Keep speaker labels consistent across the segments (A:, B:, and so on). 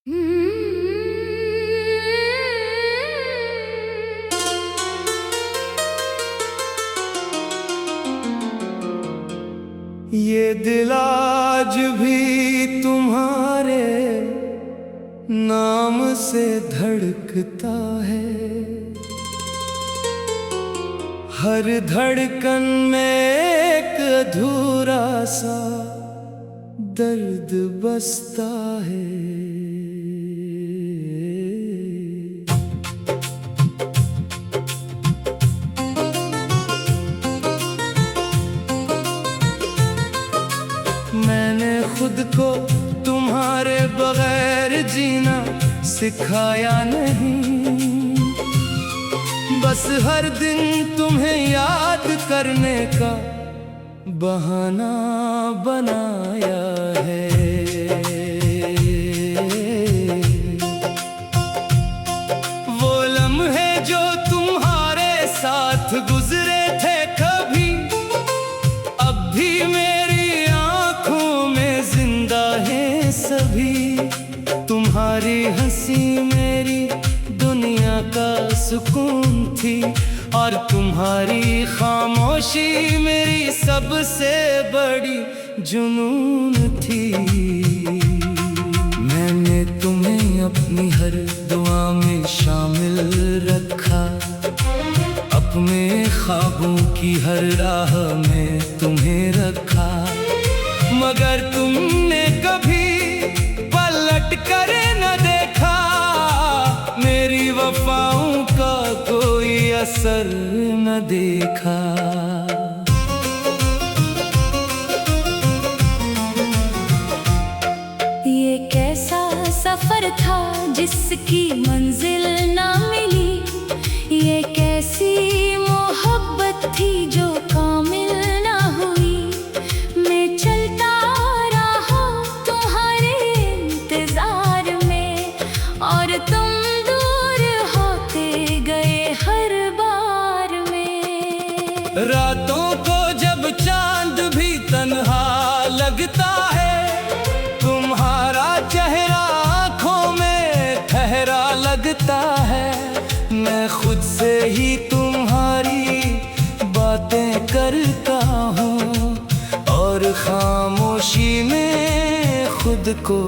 A: ये दिल आज भी तुम्हारे नाम से धड़कता है। हर धड़कन में एक अधूरा सा दर्द बसता है। मैंने खुद को तुम्हारे बगैर जीना सिखाया नहीं, बस हर दिन तुम्हें याद करने का बहाना बनाया है। वो लम्हे जो तुम्हारे साथ गुजरे थे कभी, अब भी मेरी आंखों में जिंदा है सभी। तुम्हारी हंसी मेरी दुनिया का सुकून थी, और तुम्हारी खामोशी मेरी सबसे बड़ी जुनून थी। मैंने तुम्हें अपनी हर दुआ में शामिल रखा, अपने ख्वाबों की हर राह में तुम्हें रखा, मगर तुमने कभी पलट कर न देखा। मेरी वफाओं का कोई असर न देखा।
B: ये कैसा सफर था जिसकी मंजिल ना मिली, ये कैसी मोहब्बत थी जो कामिल ना हुई। मैं चलता रहा तुम्हारे इंतजार में, और तुम दूर होते गए हर बार में।
A: रातों को जब चांद भी तन्हा लगता है, तुम्हारा चेहरा आँखों में ठहरा लगता है। मैं खुद से ही तुम्हारी बातें करता हूँ, और खामोशी में खुद को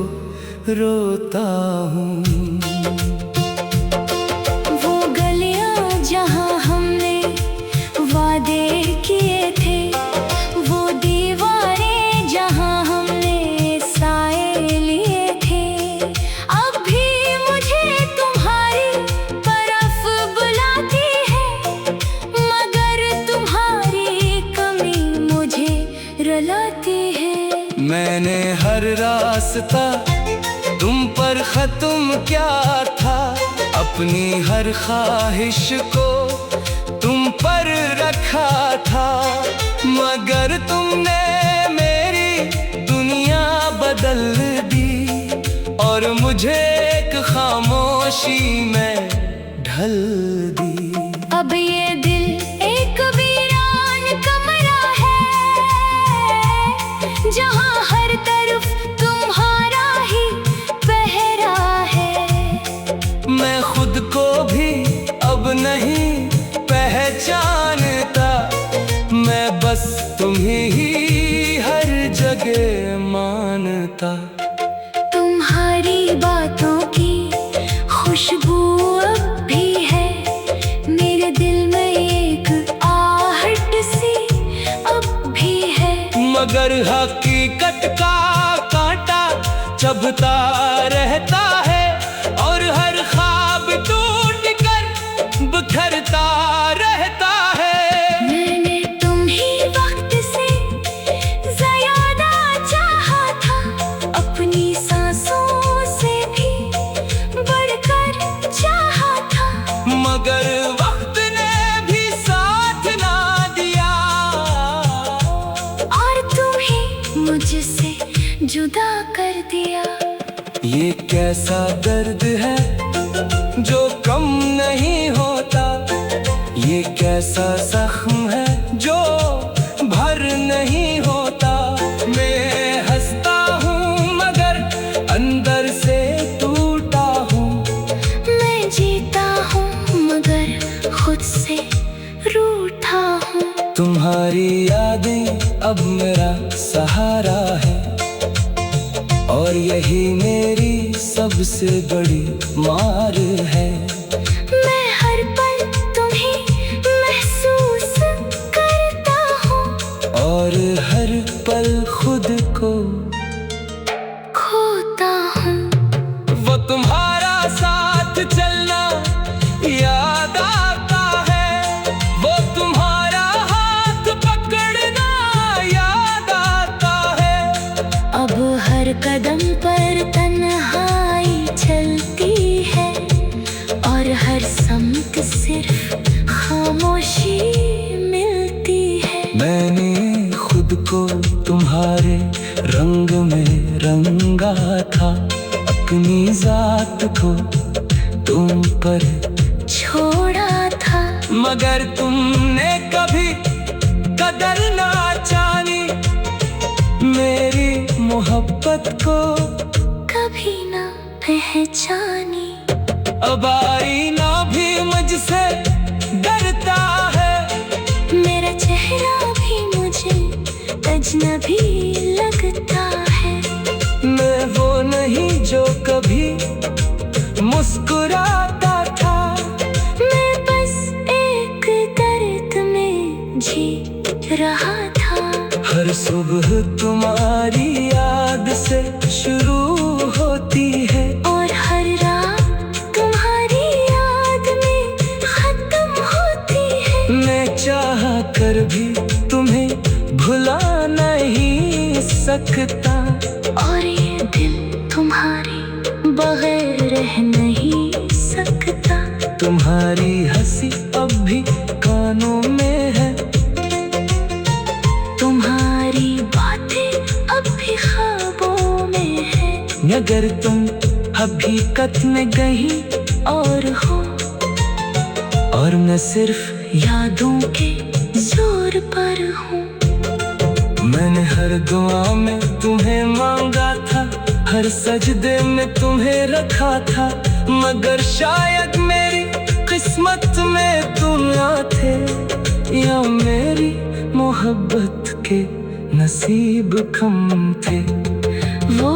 A: रोता हूँ।
B: वो गलियां जहाँ हमने वादे किए थे, वो दीवारें जहाँ हमने साए लिए थे, अब भी मुझे तुम्हारी तरफ बुलाती है, मगर तुम्हारी कमी मुझे रुलाती है।
A: मैंने हर रास्ता तुम पर खत्म क्या था, अपनी हर ख्वाहिश को तुम पर रखा था, मगर तुमने मेरी दुनिया बदल दी, और मुझे एक खामोशी में ढल दी।
B: अब ये दिल एक वीरान कमरा है, जहाँ हर तरफ तुम्हारा ही पहरा है।
A: मैं खुद को भी अब नहीं पहचानता, मैं बस तुम्हें ही हर जगह मानता।
B: तुम्हारी बातों की खुशबू अब भी है मेरे दिल में, एक आहट सी अब भी है,
A: मगर हकीकत का कांटा चुभता रहता है, और हर ख्वाब टूट कर बिखरता रहता है।
B: मैंने तुम्हीं वक्त से ज़्यादा चाहा था, अपनी सांसों से भी बढ़कर चाहा था,
A: मगर वक्त ने भी साथ ना दिया,
B: और तुम्हें मुझसे जुदा कर दिया।
A: ये कैसा दर्द है जो कम नहीं होता, ये कैसा जख्म है जो भर नहीं होता। मैं हंसता हूँ मगर अंदर से टूट तुम्हारी यादें अब मेरा सहारा है, और यही मेरी सबसे बड़ी मार है।
B: मैं हर पल तुम्हें महसूस करता हूँ,
A: और हर पल खुद को
B: खोता हूँ।
A: वो तुम्हारा साथ चलना याद आता है, वो तुम्हारा हाथ पकड़ना याद आता है।
B: अब हर कदम पर तन्हाई चलती है, और हर समत सिर्फ खामोशी मिलती है।
A: मैंने खुद को तुम्हारे रंग में रंगा था, अपनी जात को तुम पर
B: छोड़ा था,
A: मगर तुमने कभी कदर ना जानी, मेरी मोहब्बत को
B: कभी ना पहचानी।
A: अब आईना भी मुझसे डरता है,
B: मेरा चेहरा भी मुझे अजनबी लगता है।
A: मैं वो नहीं जो कभी मुस्कुराता था।
B: मैं बस एक दर्द में जी रहा था।
A: हर सुबह तुम्हारी याद से शुरू होती है,
B: और हर रात तुम्हारी याद में खत्म होती है।
A: मैं चाह कर भी तुम्हें भुला नहीं सकता,
B: और ये दिल तुम्हारे बगैर रह नहीं सकता।
A: तुम्हारी हंसी अब भी कानों में है,
B: तुम्हारी बातें अब भी ख्वाबों में है।
A: अगर तुम हकीकत में कहीं और हो, और मैं सिर्फ
B: यादों के जोर पर हूँ।
A: मैंने हर दुआ में तुम्हें मांगा था, हर सजदे में तुम्हें रखा था, मगर शायद मेरी किस्मत में तुम ना थे, या मेरी मोहब्बत के नसीब कम थे।
B: वो